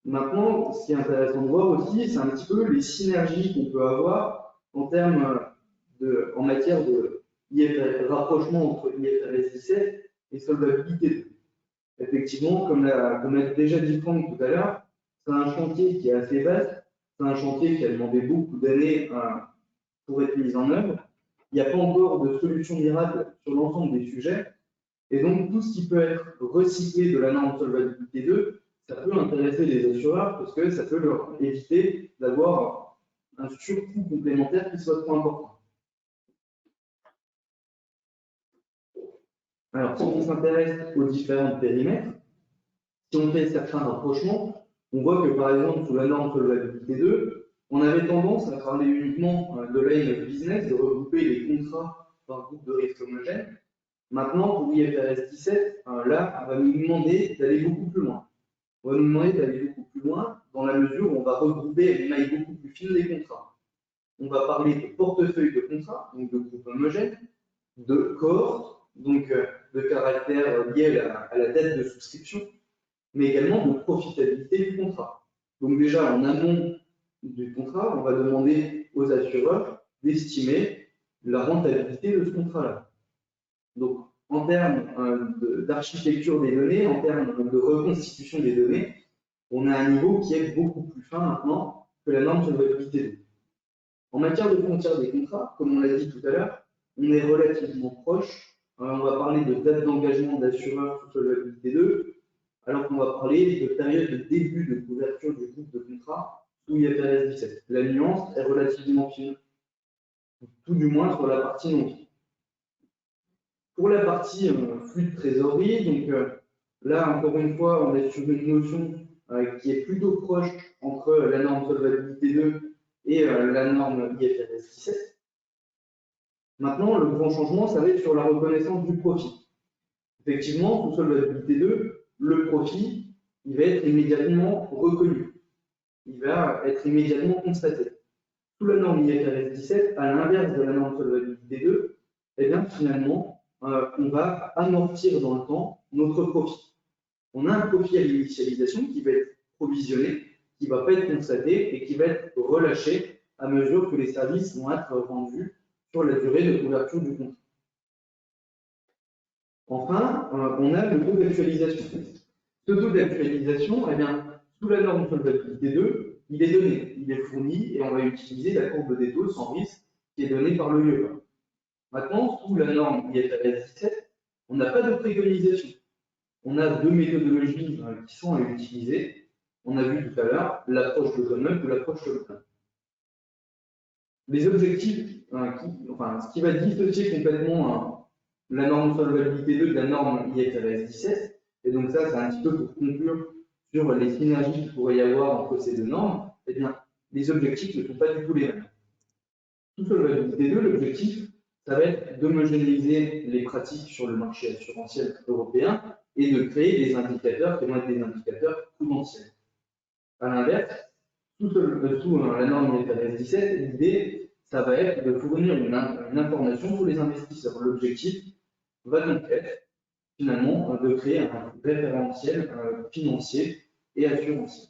Maintenant, ce qui est intéressant de voir aussi, c'est un petit peu les synergies qu'on peut avoir en matière de rapprochement entre IFRS 17 et solvabilité 2. Effectivement, comme l'a déjà dit Franck tout à l'heure, c'est un chantier qui est assez vaste, c'est un chantier qui a demandé beaucoup d'années pour être mis en œuvre. Il n'y a pas encore de solution miracle sur l'ensemble des sujets, et donc tout ce qui peut être recyclé de la norme solvabilité 2, ça peut intéresser les assureurs parce que ça peut leur éviter d'avoir un surcoût complémentaire qui soit trop important. Alors, si on s'intéresse aux différents périmètres, si on fait certains rapprochements, on voit que par exemple, sous la norme solvabilité 2, on avait tendance à parler uniquement de line of business, de regrouper les contrats par groupe de risque homogène. Maintenant, pour IFRS 17, là, on va nous demander d'aller beaucoup plus loin. On va nous demander d'aller beaucoup plus loin dans la mesure où on va regrouper à une maille beaucoup plus fine les contrats. On va parler de portefeuille de contrats, donc de groupe homogène, de cohorte, donc de caractère lié à la dette de souscription, mais également de profitabilité du contrat. Donc déjà, en amont du contrat, on va demander aux assureurs d'estimer la rentabilité de ce contrat-là. Donc, en termes d'architecture des données, en termes de reconstitution des données, on a un niveau qui est beaucoup plus fin maintenant que la norme solvabilité 2. En matière de frontières des contrats, comme on l'a dit tout à l'heure, on est relativement proche. On va parler de date d'engagement d'assureur sous solvabilité 2, alors qu'on va parler de période de début de couverture du groupe de contrat sous IFRS 17. La nuance est relativement fine, tout du moins sur la partie non fine. Pour la partie flux de trésorerie, donc là, encore une fois, on est sur une notion qui est plutôt proche entre la norme solvabilité 2 et la norme IFRS 17. Maintenant, le grand changement, ça va être sur la reconnaissance du profit. Effectivement, sous solvabilité 2, le profit, il va être immédiatement reconnu. Il va être immédiatement constaté. Sous la norme IFRS 17, à l'inverse de la norme solvabilité 2, eh bien, finalement, on va amortir dans le temps notre profit. On a un profit à l'initialisation qui va être provisionné, qui ne va pas être constaté et qui va être relâché à mesure que les services vont être rendus sur la durée de couverture du contrat. Enfin, on a le taux d'actualisation. Ce taux d'actualisation, eh bien, sous la norme solvabilité 2, il est donné, il est fourni et on va utiliser la courbe des taux sans risque qui est donné par le IEPA. Maintenant, sous la norme IFRS 17, on n'a pas de préconisation. On a deux méthodologies qui sont à utiliser. On a vu tout à l'heure l'approche bottom-up ou l'approche top-down. Les objectifs, ce qui va dissocier complètement la norme solvabilité 2 de la norme IFRS 17, et donc ça, c'est un petit peu pour conclure sur les synergies qu'il pourrait y avoir entre ces deux normes, eh bien, les objectifs ne sont pas du tout les mêmes. Sous solvabilité 2, l'objectif, ça va être d'homogénéiser les pratiques sur le marché assurantiel européen et de créer des indicateurs qui vont être des indicateurs prudentiels. À l'inverse, sous la norme IFRS 17, l'idée, ça va être de fournir une information pour les investisseurs. L'objectif va donc être, finalement, de créer un référentiel financier et assurantiel.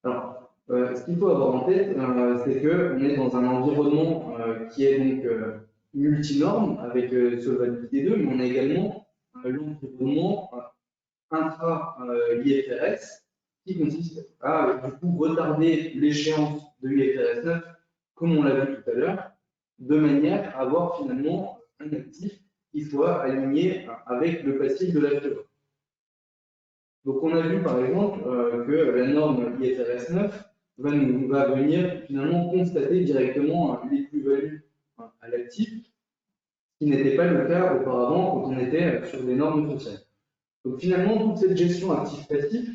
Alors, ce qu'il faut avoir en tête, c'est qu'on est dans un environnement qui est donc multinorme avec solvabilité 2, mais on a également l'environnement intra-IFRS qui consiste à du coup retarder l'échéance de l'IFRS 9, comme on l'a vu tout à l'heure, de manière à avoir finalement un actif qui soit aligné avec le passif de l'assureur. Donc on a vu par exemple que la norme IFRS 9 va venir finalement constater directement les plus-values à l'actif, ce qui n'était pas le cas auparavant quand on était sur des normes sociales. Donc finalement, toute cette gestion actif-passif,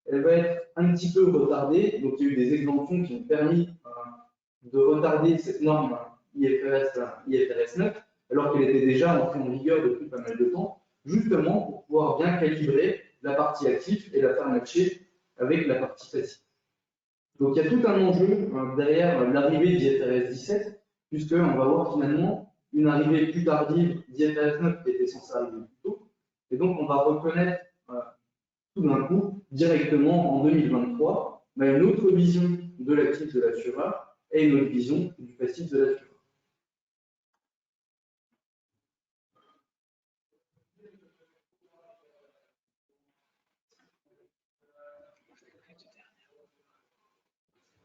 elle va être un petit peu retardée. Donc il y a eu des exemptions qui ont permis de retarder cette norme IFRS 9, alors qu'elle était déjà entrée en vigueur depuis pas mal de temps, justement pour pouvoir bien calibrer la partie active et la faire matcher avec la partie passive. Donc il y a tout un enjeu derrière l'arrivée d'IFRS 17, puisqu'on va voir finalement une arrivée plus tardive d'IFRS 9 qui était censée arriver plus tôt. Et donc on va reconnaître tout d'un coup, directement en 2023, une autre vision de l'actif de l'assureur et une autre vision du passif de l'assureur.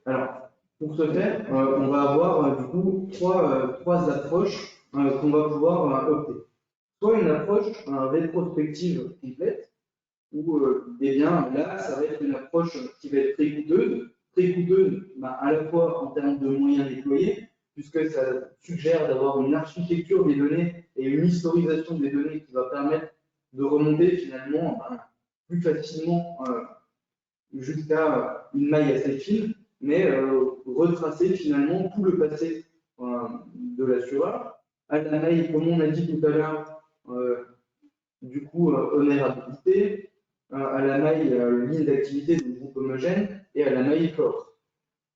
Alors, pour ce faire, on va avoir du coup trois approches qu'on va pouvoir opter. Soit une approche rétrospective complète, où eh bien, là, ça va être une approche qui va être très coûteuse à la fois en termes de moyens déployés, puisque ça suggère d'avoir une architecture des données et une historisation des données qui va permettre de remonter finalement plus facilement jusqu'à une maille assez fine, mais retracer finalement tout le passé de l'assureur. À la maille, comme on a dit tout à l'heure, du coup, honorabilité, à la maille ligne d'activité du groupe homogène et à la maille corps.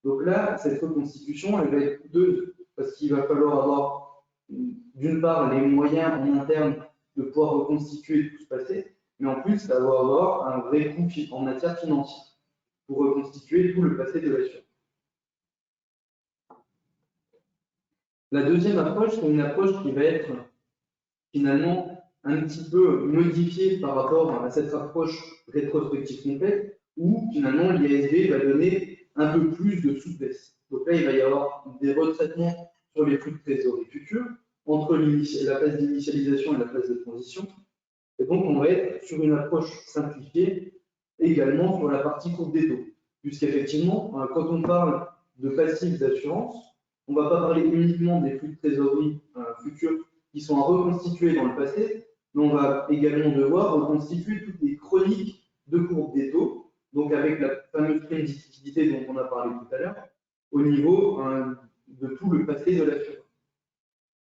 Donc là, cette reconstitution, elle va être coûteuse parce qu'il va falloir avoir d'une part les moyens en interne de pouvoir reconstituer tout ce passé, mais en plus, ça va avoir un vrai coût en matière financière pour reconstituer tout le passé de l'assurance. La deuxième approche, c'est une approche qui va être finalement un petit peu modifiée par rapport à cette approche rétrospective complète, où finalement l'IASB va donner un peu plus de souplesse. Donc là, il va y avoir des retraitements sur les flux de trésorerie futurs, entre la phase d'initialisation et la phase de transition. Et donc, on va être sur une approche simplifiée également sur la partie courbe des taux. Puisqu'effectivement, quand on parle de passifs d'assurance, on ne va pas parler uniquement des flux de trésorerie futurs qui sont à reconstituer dans le passé, mais on va également devoir reconstituer toutes les chroniques de courbe des taux, donc avec la fameuse prédictibilité dont on a parlé tout à l'heure, au niveau de tout le passé de l'assureur.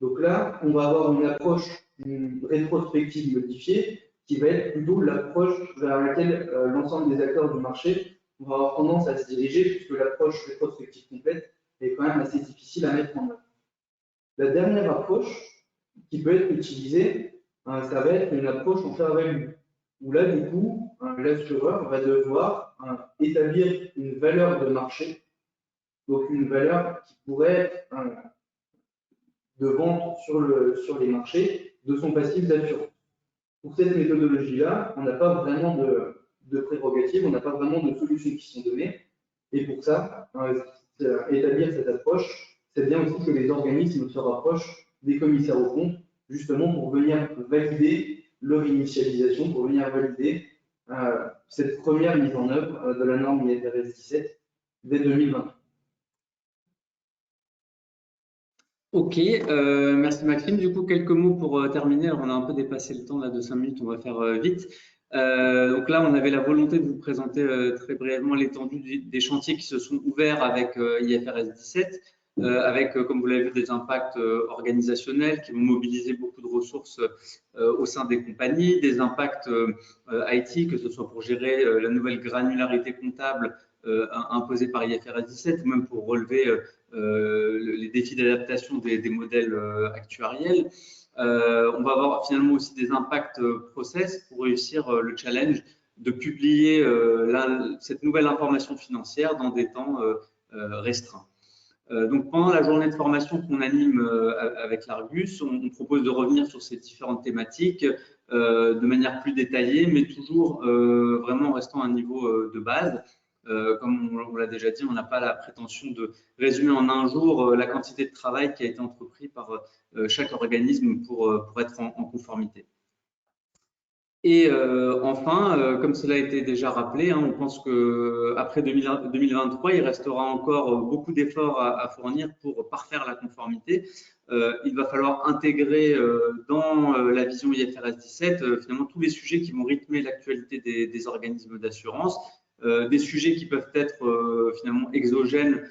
Donc là, on va avoir une approche, une rétrospective modifiée, qui va être plutôt l'approche vers laquelle l'ensemble des acteurs du marché va avoir tendance à se diriger, puisque l'approche rétrospective complète est quand même assez difficile à mettre en œuvre. La dernière approche qui peut être utilisée, ça va être une approche en fair value, où là, du coup, l'assureur va devoir établir une valeur de marché, donc une valeur qui pourrait être de vente sur les marchés de son passif d'assurance. Pour cette méthodologie-là, on n'a pas vraiment de prérogatives, on n'a pas vraiment de solutions qui sont données. Et pour ça, établir cette approche, c'est bien aussi que les organismes se rapprochent des commissaires aux comptes, justement pour venir valider leur initialisation, pour venir valider cette première mise en œuvre de la norme IFRS 17 dès 2020. Ok, merci Maxime. Du coup, quelques mots pour terminer. Alors, on a un peu dépassé le temps là de 5 minutes, on va faire vite. Donc là, on avait la volonté de vous présenter très brièvement l'étendue des chantiers qui se sont ouverts avec IFRS 17, avec, comme vous l'avez vu, des impacts organisationnels qui vont mobiliser beaucoup de ressources au sein des compagnies, des impacts IT, que ce soit pour gérer la nouvelle granularité comptable imposée par IFRS 17 ou même pour relever les défis d'adaptation des modèles actuariels. On va avoir finalement aussi des impacts process pour réussir le challenge de publier cette nouvelle information financière dans des temps restreints. Donc pendant la journée de formation qu'on anime avec l'Argus, on propose de revenir sur ces différentes thématiques de manière plus détaillée, mais toujours vraiment en restant à un niveau de base. Comme on l'a déjà dit, on n'a pas la prétention de résumer en un jour la quantité de travail qui a été entrepris par chaque organisme pour être en conformité. Et enfin, comme cela a été déjà rappelé, on pense qu'après 2023, il restera encore beaucoup d'efforts à fournir pour parfaire la conformité. Il va falloir intégrer dans la vision IFRS 17 finalement tous les sujets qui vont rythmer l'actualité des organismes d'assurance, des sujets qui peuvent être finalement exogènes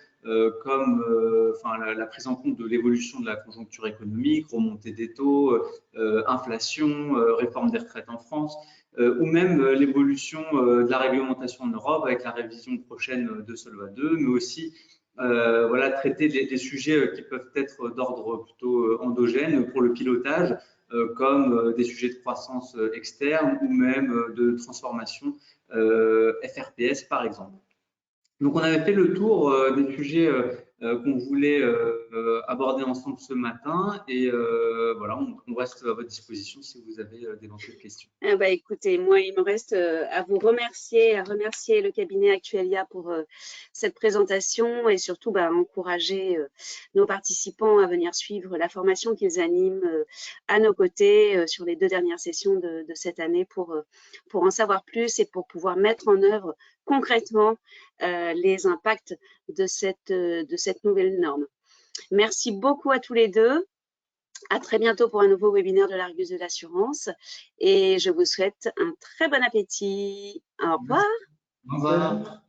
comme la prise en compte de l'évolution de la conjoncture économique, remontée des taux, inflation, réforme des retraites en France, ou même l'évolution de la réglementation en Europe avec la révision prochaine de Solva 2, mais aussi traiter des sujets qui peuvent être d'ordre plutôt endogène pour le pilotage, comme des sujets de croissance externe ou même de transformation FRPS par exemple. Donc, on avait fait le tour des sujets qu'on voulait aborder ensemble ce matin et voilà, on reste à votre disposition si vous avez d'éventuelles questions. Écoutez, moi, il me reste à vous remercier, à remercier le cabinet Actualia pour cette présentation et surtout encourager nos participants à venir suivre la formation qu'ils animent à nos côtés sur les 2 dernières sessions de cette année pour en savoir plus et pour pouvoir mettre en œuvre concrètement les impacts de cette nouvelle norme. Merci beaucoup à tous les deux. À très bientôt pour un nouveau webinaire de l'Argus de l'assurance et je vous souhaite un très bon appétit. Au revoir. Au revoir.